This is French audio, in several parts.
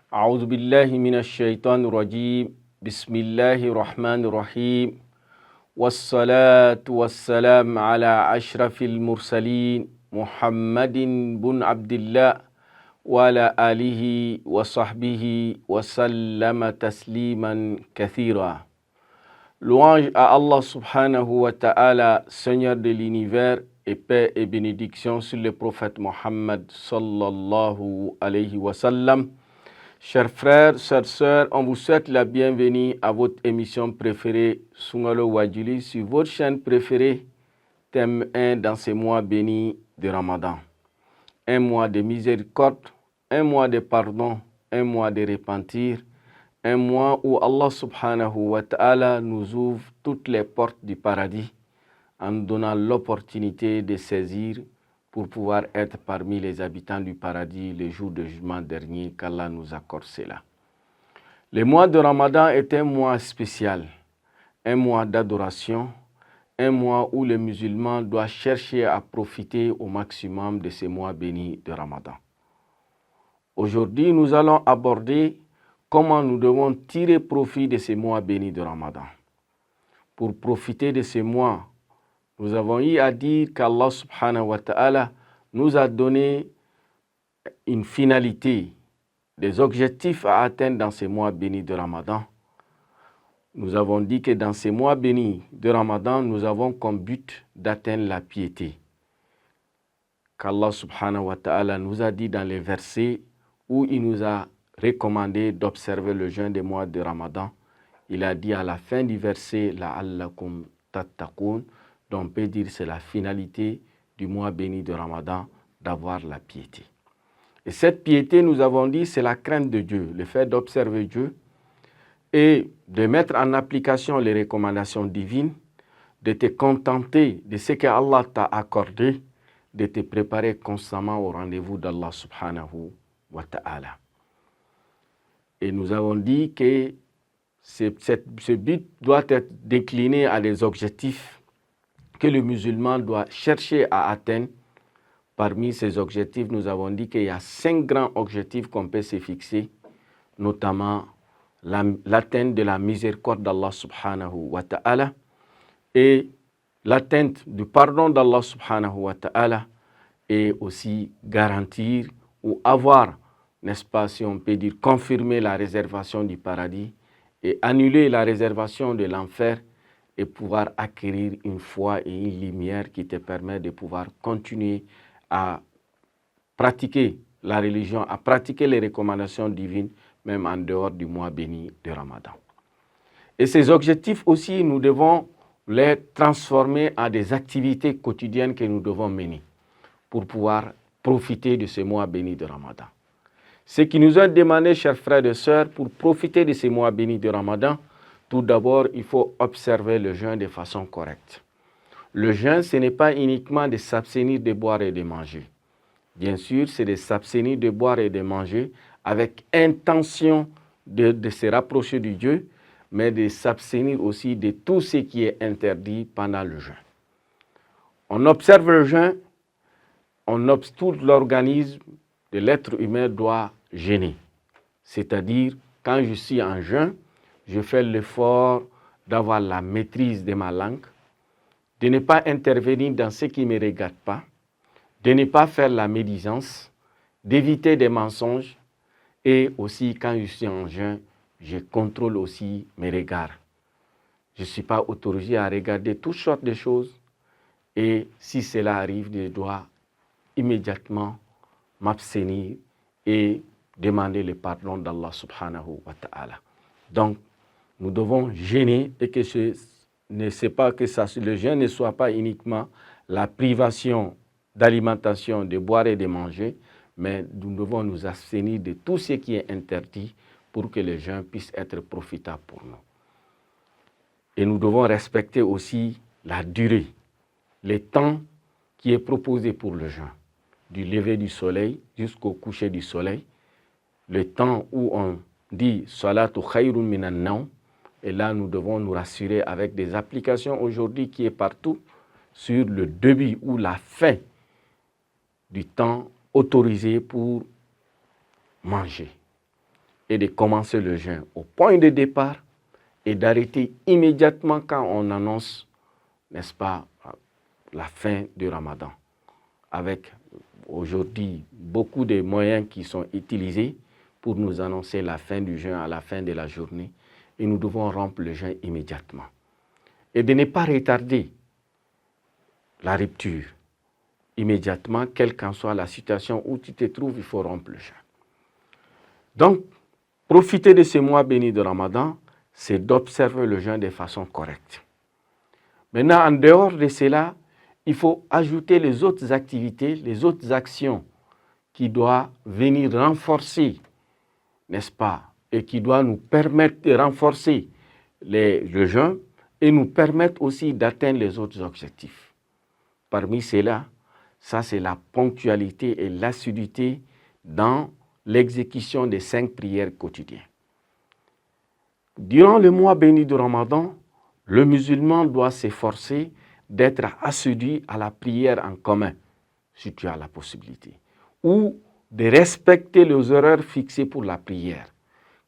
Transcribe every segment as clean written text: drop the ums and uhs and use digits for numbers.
أعوذ بالله من الشيطان الرجيم بسم الله الرحمن الرحيم والصلاة والسلام على أشرف المرسلين محمد بن عبد الله وعلى آله وصحبه وسلم تسليما كثيرا. Louange à Allah subhanahu wa ta'ala, Seigneur de l'univers, et paix et bénédiction sur le prophète Mohammed sallallahu alayhi wa sallam. Chers frères, chères sœurs, on vous souhaite la bienvenue à votre émission préférée, Sungalo Wadjili, sur votre chaîne préférée, thème 1 dans ces mois bénis de Ramadan. Un mois de miséricorde, un mois de pardon, un mois de repentir, un mois où Allah subhanahu wa ta'ala nous ouvre toutes les portes du paradis en nous donnant l'opportunité de saisir pour pouvoir être parmi les habitants du paradis le jour de jugement dernier, qu'Allah nous accorde cela. Le mois de Ramadan est un mois spécial, un mois d'adoration, un mois où les musulmans doivent chercher à profiter au maximum de ces mois bénis de Ramadan. Aujourd'hui, nous allons aborder comment nous devons tirer profit de ces mois bénis de Ramadan. Pour profiter de ces mois, nous avons eu à dire qu'Allah subhanahu wa ta'ala nous a donné une finalité, des objectifs à atteindre dans ces mois bénis de Ramadan. Nous avons dit que dans ces mois bénis de Ramadan, nous avons comme but d'atteindre la piété. Qu'Allah subhanahu wa ta'ala nous a dit dans les versets où il nous a recommandé d'observer le jeûne des mois de Ramadan. Il a dit à la fin du verset « La'allakum tattaqun », dont on peut dire que c'est la finalité du mois béni de Ramadan, d'avoir la piété. Et cette piété, nous avons dit, c'est la crainte de Dieu, le fait d'observer Dieu et de mettre en application les recommandations divines, de te contenter de ce que Allah t'a accordé, de te préparer constamment au rendez-vous d'Allah subhanahu wa ta'ala. Et nous avons dit que ce but doit être décliné à des objectifs que le musulman doit chercher à atteindre. Parmi ces objectifs, nous avons dit qu'il y a 5 grands objectifs qu'on peut se fixer, notamment l'atteinte de la miséricorde d'Allah subhanahu wa ta'ala et l'atteinte du pardon d'Allah subhanahu wa ta'ala et aussi garantir ou avoir, n'est-ce pas, si on peut dire, confirmer la réservation du paradis et annuler la réservation de l'enfer et pouvoir acquérir une foi et une lumière qui te permet de pouvoir continuer à pratiquer la religion, à pratiquer les recommandations divines, même en dehors du mois béni de Ramadan. Et ces objectifs aussi, nous devons les transformer en des activités quotidiennes que nous devons mener pour pouvoir profiter de ce mois béni de Ramadan. Ce qui nous a demandé, chers frères et sœurs, pour profiter de ces mois bénis de Ramadan, tout d'abord, il faut observer le jeûne de façon correcte. Le jeûne, ce n'est pas uniquement de s'abstenir de boire et de manger. Bien sûr, c'est de s'abstenir de boire et de manger avec intention de se rapprocher du Dieu, mais de s'abstenir aussi de tout ce qui est interdit pendant le jeûne. On observe le jeûne, tout l'organisme de l'être humain doit jeûner. C'est-à-dire, quand je suis en jeûne, je fais l'effort d'avoir la maîtrise de ma langue, de ne pas intervenir dans ce qui ne me regarde pas, de ne pas faire la médisance, d'éviter des mensonges et aussi quand je suis en jeûne, je contrôle aussi mes regards. Je ne suis pas autorisé à regarder toutes sortes de choses et si cela arrive, je dois immédiatement m'abstenir et demander le pardon d'Allah subhanahu wa ta'ala. Donc, nous devons jeûner et que le jeûne ne soit pas uniquement la privation d'alimentation, de boire et de manger, mais nous devons nous abstenir de tout ce qui est interdit pour que le jeûne puisse être profitable pour nous. Et nous devons respecter aussi la durée, le temps qui est proposé pour le jeûne, du lever du soleil jusqu'au coucher du soleil, le temps où on dit « Salatu khayrun minan nawm ». Et là, nous devons nous rassurer avec des applications aujourd'hui qui est partout sur le début ou la fin du temps autorisé pour manger. est de commencer le jeûne au point de départ et d'arrêter immédiatement quand on annonce, n'est-ce pas, la fin du Ramadan. Avec aujourd'hui beaucoup de moyens qui sont utilisés pour nous annoncer la fin du jeûne à la fin de la journée. Et nous devons rompre le jeûne immédiatement. Et de ne pas retarder la rupture immédiatement, quelle qu'en soit la situation où tu te trouves, il faut rompre le jeûne. Donc, profiter de ce mois béni de Ramadan, c'est d'observer le jeûne de façon correcte. Maintenant, en dehors de cela, il faut ajouter les autres activités, les autres actions qui doivent venir renforcer, n'est-ce pas, et qui doivent nous permettre de renforcer le jeûne et nous permettre aussi d'atteindre les autres objectifs. Parmi ceux-là, ça c'est la ponctualité et l'assiduité dans l'exécution des 5 prières quotidiennes. Durant le mois béni du Ramadan, le musulman doit s'efforcer d'être assidu à la prière en commun, si tu as la possibilité, ou de respecter les horaires fixés pour la prière.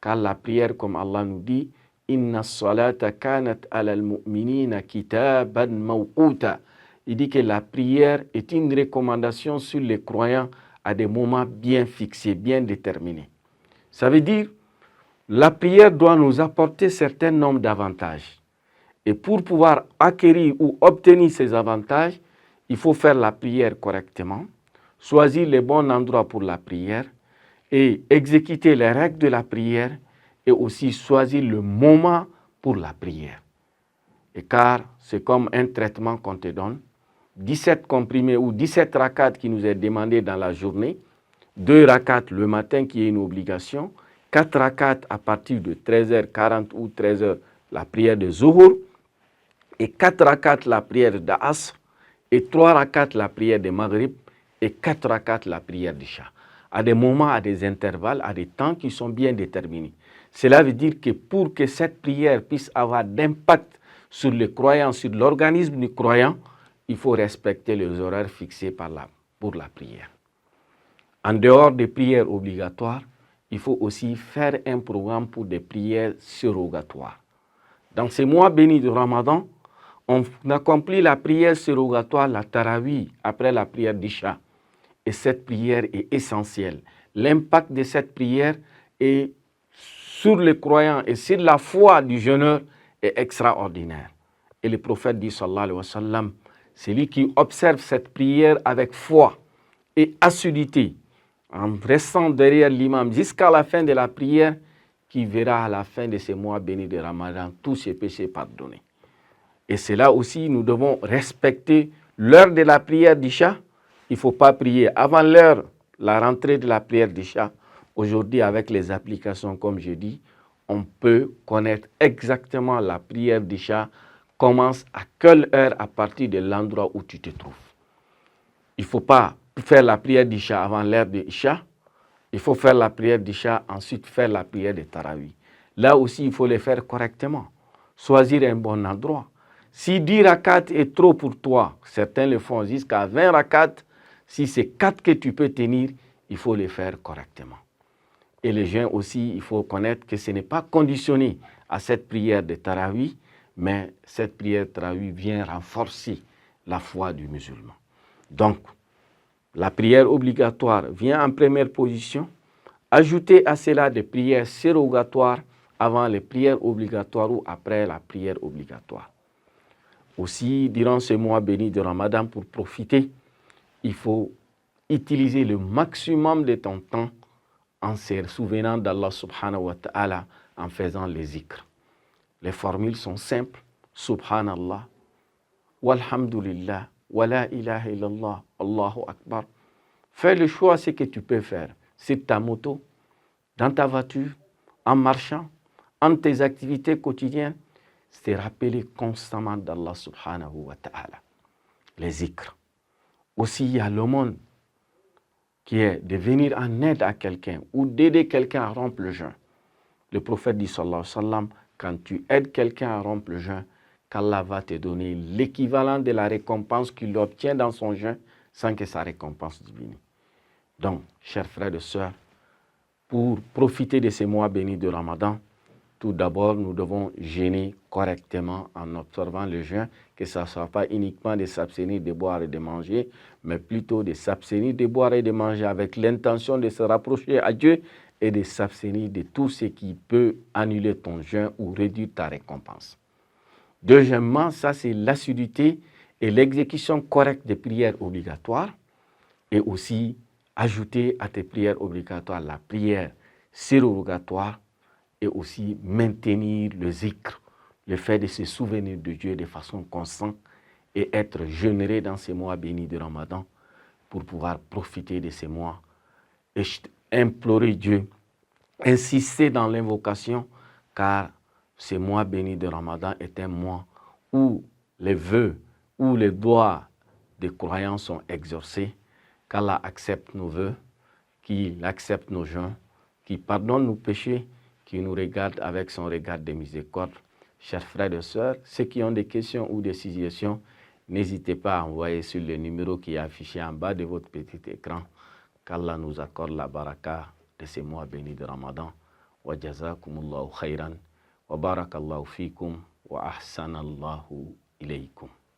Car la prière, comme Allah nous dit, « Inna salata kanat alal mu'minina kitaban mawquta » Il dit que la prière est une recommandation sur les croyants à des moments bien fixés, bien déterminés. Ça veut dire, la prière doit nous apporter un certain nombre d'avantages. Et pour pouvoir acquérir ou obtenir ces avantages, il faut faire la prière correctement, choisir les bons endroits pour la prière et exécuter les règles de la prière et aussi choisir le moment pour la prière. Et car c'est comme un traitement qu'on te donne, 17 comprimés ou 17 rakats qui nous est demandé dans la journée, 2 rakats le matin qui est une obligation, 4 rakats à partir de 13h40 ou 13h la prière de Zuhur, et 4 rakats la prière d'Asr, et 3 rakats la prière de Maghrib, et 4 rakats la prière d'Isha. À des moments, à des intervalles, à des temps qui sont bien déterminés. Cela veut dire que pour que cette prière puisse avoir d'impact sur le croyant, sur l'organisme du croyant, il faut respecter les horaires fixés pour la prière. En dehors des prières obligatoires, il faut aussi faire un programme pour des prières surrogatoires. Dans ces mois bénis du Ramadan, on accomplit la prière surrogatoire, la Tarawih, après la prière d'Isha. Et cette prière est essentielle. L'impact de cette prière est sur les croyants et sur la foi du jeûneur est extraordinaire. Et le prophète dit, sallallahu alayhi wa sallam, celui qui observe cette prière avec foi et assiduité, en restant derrière l'imam jusqu'à la fin de la prière, qui verra à la fin de ces mois bénis de Ramadan tous ses péchés pardonnés. Et c'est là aussi, nous devons respecter l'heure de la prière d'Isha. Il ne faut pas prier avant l'heure, la rentrée de la prière d'Isha. Aujourd'hui, avec les applications, comme je dis, on peut connaître exactement la prière d'Isha commence à quelle heure à partir de l'endroit où tu te trouves. Il ne faut pas faire la prière d'Isha avant l'heure de Isha. Il faut faire la prière d'Isha, ensuite faire la prière de Tarawih. Là aussi, il faut les faire correctement. Choisir un bon endroit. Si 10 rakats est trop pour toi, certains le font jusqu'à 20 rakats. Si c'est 4 que tu peux tenir, il faut les faire correctement. Et les jeûnes aussi, il faut connaître que ce n'est pas conditionné à cette prière de Tarawih, mais cette prière de Tarawih vient renforcer la foi du musulman. Donc, la prière obligatoire vient en première position. Ajoutez à cela des prières surrogatoires avant les prières obligatoires ou après la prière obligatoire. Aussi, durant ce mois béni de Ramadan, pour profiter, il faut utiliser le maximum de ton temps en se souvenant d'Allah subhanahu wa ta'ala en faisant les zikrs. Les formules sont simples. Subhanallah, walhamdulillah, wa la ilaha illallah, Allahu akbar. Fais le choix, ce que tu peux faire. Sur ta moto, dans ta voiture, en marchant, en tes activités quotidiennes, c'est rappeler constamment d'Allah subhanahu wa ta'ala. Les zikrs. Aussi, il y a le monde qui est de venir en aide à quelqu'un ou d'aider quelqu'un à rompre le jeûne. Le prophète dit, sallallahu alayhi wa sallam, quand tu aides quelqu'un à rompre le jeûne, qu'Allah va te donner l'équivalent de la récompense qu'il obtient dans son jeûne sans que sa récompense diminue. Donc, chers frères et sœurs, pour profiter de ces mois bénis de Ramadan, tout d'abord, nous devons jeûner correctement en observant le jeûne, que ça ne soit pas uniquement de s'abstenir de boire et de manger, mais plutôt de s'abstenir de boire et de manger avec l'intention de se rapprocher à Dieu et de s'abstenir de tout ce qui peut annuler ton jeûne ou réduire ta récompense. Deuxièmement, ça c'est l'assiduité et l'exécution correcte des prières obligatoires et aussi ajouter à tes prières obligatoires la prière surrogatoire et aussi maintenir le zikr, le fait de se souvenir de Dieu de façon constante et être généreux dans ces mois bénis de Ramadan pour pouvoir profiter de ces mois et implorer Dieu, insister dans l'invocation car ce mois béni de Ramadan est un mois où les vœux, où les doigts des croyants sont exaucés, qu'Allah accepte nos vœux, qu'il accepte nos jeûnes, qu'il pardonne nos péchés, qu'il nous regarde avec son regard de miséricorde. Chers frères et sœurs, ceux qui ont des questions ou des suggestions, n'hésitez pas à envoyer sur le numéro qui est affiché en bas de votre petit écran. Qu'Allah nous accorde la baraka de ces mois bénis de Ramadan. Wa jazakumullahu khayran. Wa barakallahu fikum. Wa ahsanallahu ilaykum.